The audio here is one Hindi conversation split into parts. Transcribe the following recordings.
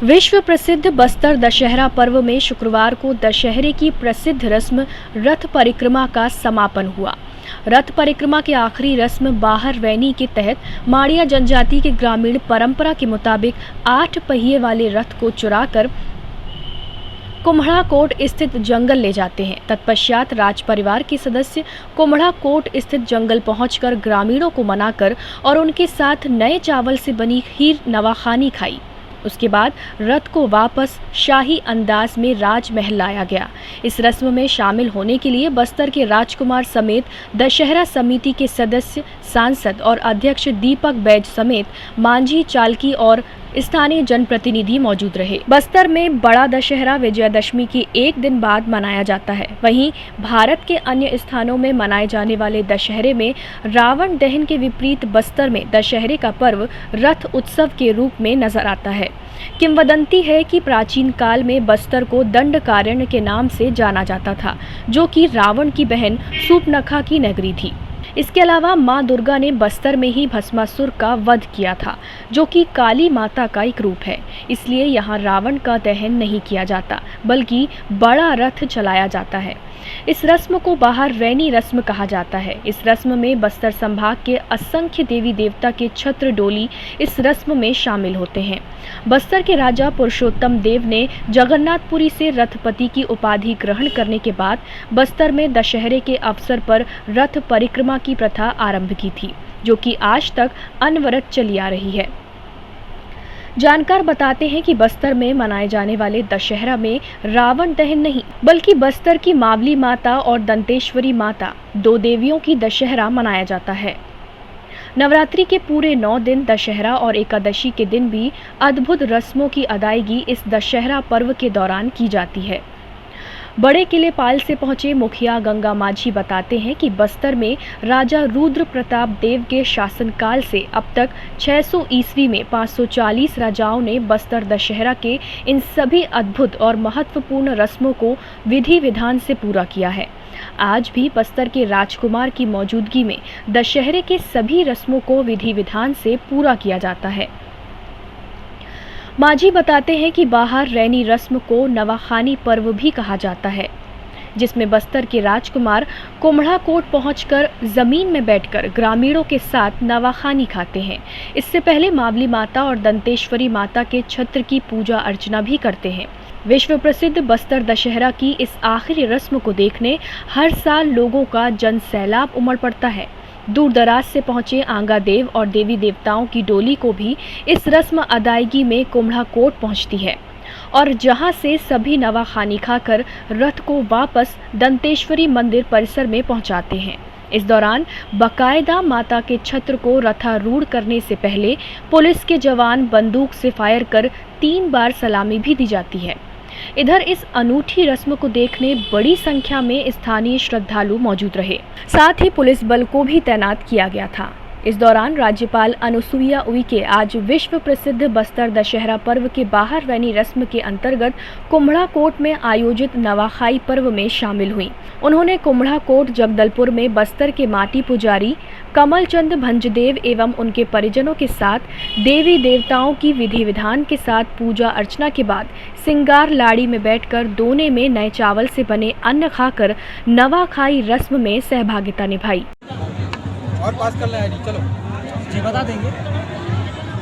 विश्व प्रसिद्ध बस्तर दशहरा पर्व में शुक्रवार को दशहरे की प्रसिद्ध रस्म रथ परिक्रमा का समापन हुआ। रथ परिक्रमा की आखिरी रस्म बाहर रैनी के तहत माड़िया जनजाति के ग्रामीण परंपरा के मुताबिक 8 पहिए वाले रथ को चुराकर कुम्हड़ा कोट स्थित जंगल ले जाते हैं। तत्पश्चात राज परिवार के सदस्य कुम्हड़ा कोट स्थित जंगल पहुंचकर ग्रामीणों को मनाकर और उनके साथ नए चावल से बनी खीर नवाखानी खाई। उसके बाद रथ को वापस शाही अंदाज में राजमहल लाया गया। इस रस्म में शामिल होने के लिए बस्तर के राजकुमार समेत दशहरा समिति के सदस्य, सांसद और अध्यक्ष दीपक बैज समेत मांझी, चालकी और स्थानीय जनप्रतिनिधि मौजूद रहे। बस्तर में बड़ा दशहरा विजयादशमी के एक दिन बाद मनाया जाता है। वहीं भारत के अन्य स्थानों में मनाए जाने वाले दशहरे में रावण दहन के विपरीत बस्तर में दशहरे का पर्व रथ उत्सव के रूप में नजर आता है। किंवदंती है कि प्राचीन काल में बस्तर को दंडकारण्य के नाम से जाना जाता था, जो कि रावण की बहन सूर्पनखा की नगरी थी। इसके अलावा मां दुर्गा ने बस्तर में ही भस्मासुर का वध किया था, जो कि काली माता का एक रूप है। इसलिए यहाँ रावण का दहन नहीं किया जाता, बल्कि बड़ा रथ चलाया जाता है। इस रस्म को बाहर रैनी रस्म कहा जाता है। इस रस्म में बस्तर संभाग के असंख्य देवी देवता के छत्र डोली इस रस्म में शामिल होते हैं। बस्तर के राजा पुरुषोत्तम देव ने जगन्नाथपुरी से रथपति की उपाधि ग्रहण करने के बाद बस्तर में दशहरे के अवसर पर रथ परिक्रमा की प्रथा आरंभ की थी, जो कि आज तक अनवरत चली आ रही है। जानकार बताते हैं कि बस्तर में मनाए जाने वाले दशहरा में रावण दहन नहीं, बल्कि बस्तर की मावली माता और दंतेश्वरी माता, 2 देवियों की दशहरा मनाया जाता है। नवरात्रि के पूरे 9 दिन दशहरा और एकादशी के दिन भी अद्भुत रस्मों की अदायगी इस दशहरा पर्व के दौरान की जाती है। बड़े किले पाल से पहुंचे मुखिया गंगा माझी बताते हैं कि बस्तर में राजा रुद्र प्रताप देव के शासनकाल से अब तक 600 ईस्वी में 540 राजाओं ने बस्तर दशहरा के इन सभी अद्भुत और महत्वपूर्ण रस्मों को विधि विधान से पूरा किया है। आज भी बस्तर के राजकुमार की मौजूदगी में दशहरे के सभी रस्मों को विधि विधान से पूरा किया जाता है। माझी बताते हैं कि बाहर रैनी रस्म को नवाखानी पर्व भी कहा जाता है, जिसमें बस्तर के राजकुमार कुम्हड़ा कोट पहुंचकर जमीन में बैठकर ग्रामीणों के साथ नवाखानी खाते हैं। इससे पहले मावली माता और दंतेश्वरी माता के छत्र की पूजा अर्चना भी करते हैं। विश्व प्रसिद्ध बस्तर दशहरा की इस आखिरी रस्म को देखने हर साल लोगों का जन सैलाब उमड़ पड़ता है। दूर दराज से पहुंचे आंगा देव और देवी देवताओं की डोली को भी इस रस्म अदायगी में कुम्हड़ा कोट पहुंचती है और जहां से सभी नवाखानी खाकर रथ को वापस दंतेश्वरी मंदिर परिसर में पहुंचाते हैं। इस दौरान बाकायदा माता के छत्र को रथारूढ़ करने से पहले पुलिस के जवान बंदूक से फायर कर 3 बार सलामी भी दी जाती है। इधर इस अनूठी रस्म को देखने बड़ी संख्या में स्थानीय श्रद्धालु मौजूद रहे। साथ ही पुलिस बल को भी तैनात किया गया था। इस दौरान राज्यपाल अनुसुईया उइके आज विश्व प्रसिद्ध बस्तर दशहरा पर्व के बाहर रैनी रस्म के अंतर्गत कुम्हड़ा कोट में आयोजित नवाखाई पर्व में शामिल हुई। उन्होंने कुम्हड़ा कोट जगदलपुर में बस्तर के माटी पुजारी कमलचंद भंजदेव एवं उनके परिजनों के साथ देवी देवताओं की विधि विधान के साथ पूजा अर्चना के बाद सिंगार लाड़ी में बैठकर दोने में नए चावल से बने अन्न खाकर नवाखाई रस्म में सहभागिता निभाई। और पास कर ले चलो जी बता देंगे।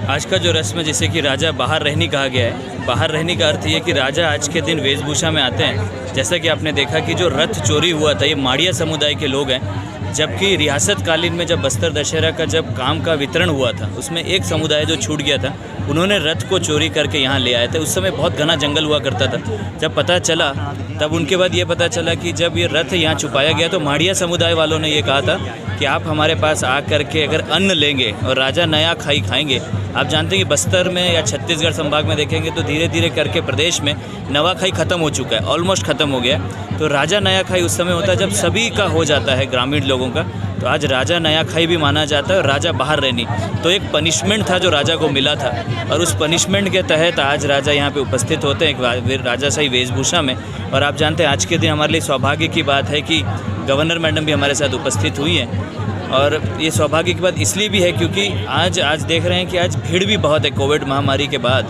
आज का जो रस्म जिसे कि राजा बाहर रहनी कहा गया है, बाहर रहने का अर्थ ये कि राजा आज के दिन वेशभूषा में आते हैं। जैसा कि आपने देखा कि जो रथ चोरी हुआ था ये माड़िया समुदाय के लोग हैं, जबकि रियासत कालीन में जब बस्तर दशहरा का जब काम का वितरण हुआ था उसमें एक समुदाय जो छूट गया था, उन्होंने रथ को चोरी करके यहाँ ले आए थे। उस समय बहुत घना जंगल हुआ करता था। जब पता चला तब उनके बाद ये पता चला कि जब ये रथ यहाँ छुपाया गया तो माड़िया समुदाय वालों ने ये कहा था कि आप हमारे पास आ करके अगर अन्न लेंगे और राजा नया खाई खाएंगे। आप जानते हैं कि बस्तर में या छत्तीसगढ़ संभाग में देखेंगे तो धीरे धीरे करके प्रदेश में नवाखाई ख़त्म हो चुका है, ऑलमोस्ट ख़त्म हो गया। तो राजा नया खाई उस समय होता है जब सभी का हो जाता है ग्रामीण लोगों का। तो आज राजा नया खाई भी माना जाता है और राजा बाहर रहनी तो एक पनिशमेंट था जो राजा को मिला था, और उस पनिशमेंट के तहत आज राजा यहाँ पे उपस्थित होते हैं एक राजाशाही वेशभूषा में। और आप जानते हैं आज के दिन हमारे लिए सौभाग्य की बात है कि गवर्नर मैडम भी हमारे साथ उपस्थित हुई हैं। और ये सौभाग्य की बात इसलिए भी है क्योंकि आज देख रहे हैं कि आज भीड़ भी बहुत है। कोविड महामारी के बाद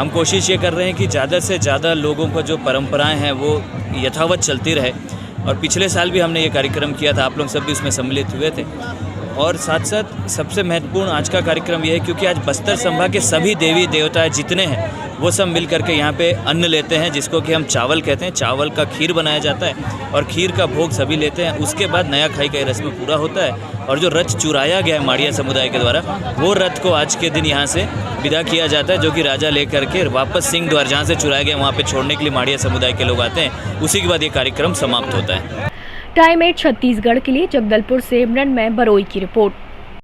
हम कोशिश ये कर रहे हैं कि ज़्यादा से ज़्यादा लोगों का जो परंपराएं हैं वो यथावत चलती रहे। और पिछले साल भी हमने ये कार्यक्रम किया था, आप लोग सब भी उसमें सम्मिलित हुए थे। और साथ साथ सबसे महत्वपूर्ण आज का कार्यक्रम ये है क्योंकि आज बस्तर संभाग के सभी देवी देवता जितने हैं वो सब मिल करके यहाँ पे अन्न लेते हैं, जिसको कि हम चावल कहते हैं। चावल का खीर बनाया जाता है और खीर का भोग सभी लेते हैं। उसके बाद नया खाई का ये रस्म पूरा होता है और जो रथ चुराया गया है माड़िया समुदाय के द्वारा, वो रथ को आज के दिन यहाँ से विदा किया जाता है, जो कि राजा लेकर के वापस सिंह द्वार जहाँ से चुराया गया वहाँ पे छोड़ने के लिए माड़िया समुदाय के लोग आते हैं। उसी के बाद ये कार्यक्रम समाप्त होता है। टाइम 8 छत्तीसगढ़ के लिए जगदलपुर से मृण्मय बरोई की रिपोर्ट।